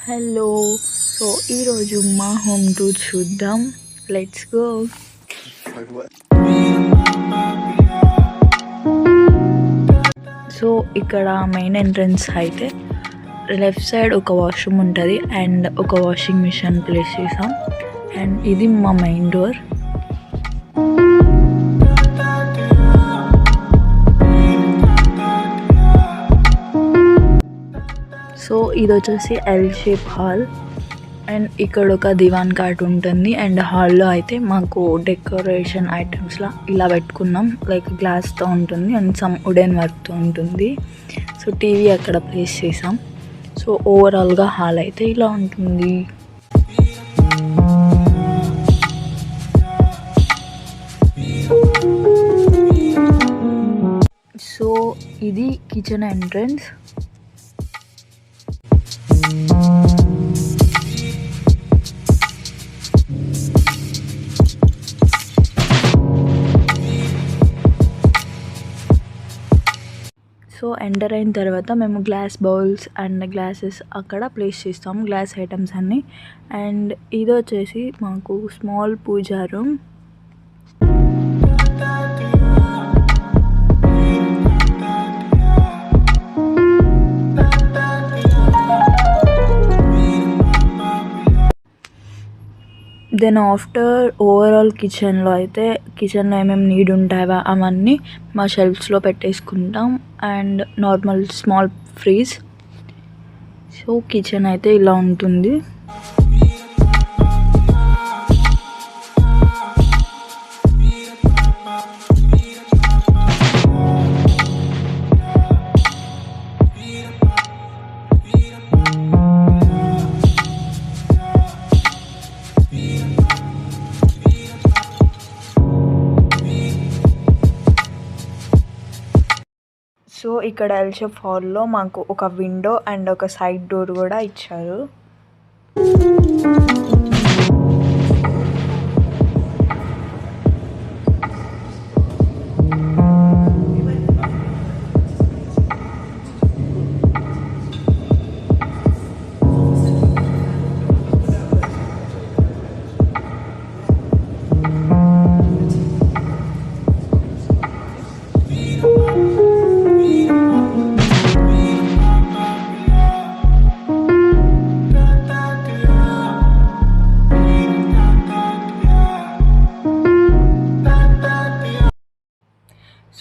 Hello. So ఈరోజు మా home tour చూద్దాం. Let's go. సో ఇక్కడ మెయిన్ ఎంట్రన్స్ అయితే లెఫ్ట్ సైడ్ ఒక వాష్రూమ్ ఉంటుంది అండ్ ఒక వాషింగ్ మిషన్ ప్లేస్ చేసాం. అండ్ ఇది మా మెయిన్ డోర్. సో ఇది వచ్చేసి ఎల్ షేప్ హాల్ అండ్ ఇక్కడ ఒక దివాన్ కాట్ ఉంటుంది. అండ్ హాల్లో అయితే మాకు డెకరేషన్ ఐటమ్స్లా ఇలా పెట్టుకున్నాం. లైక్ గ్లాస్తో ఉంటుంది అండ్ సమ్ వుడెన్ వర్క్తో ఉంటుంది. సో టీవీ అక్కడ ప్లేస్ చేసాం. సో ఓవరాల్గా హాల్ అయితే ఇలా ఉంటుంది. సో ఇది కిచెన్ ఎంట్రన్స్. సో ఎంటర్ అయిన తర్వాత మేము గ్లాస్ బౌల్స్ అండ్ గ్లాసెస్ అక్కడ ప్లేస్ చేస్తాం, గ్లాస్ ఐటమ్స్ అన్నీ. అండ్ ఇది వచ్చేసి మాకు small puja room. Then after overall కిచెన్లో ఏమేమి నీడ్ ఉంటాయో అవన్నీ మా షెల్ఫ్స్లో పెట్టేసుకుంటాం. And normal small fridge. So kitchen అయితే ఇలా ఉంటుంది. సో ఇక్కడ ఎల్ షేప్ హాల్లో మాకు ఒక విండో అండ్ ఒక సైడ్ డోర్ కూడా ఇచ్చారు.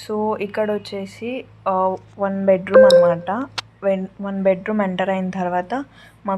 సో ఇక్కడ వచ్చేసి 1 బెడ్రూమ్ అనమాట. 1 బెడ్రూమ్ ఎంటర్ అయిన తర్వాత మాకు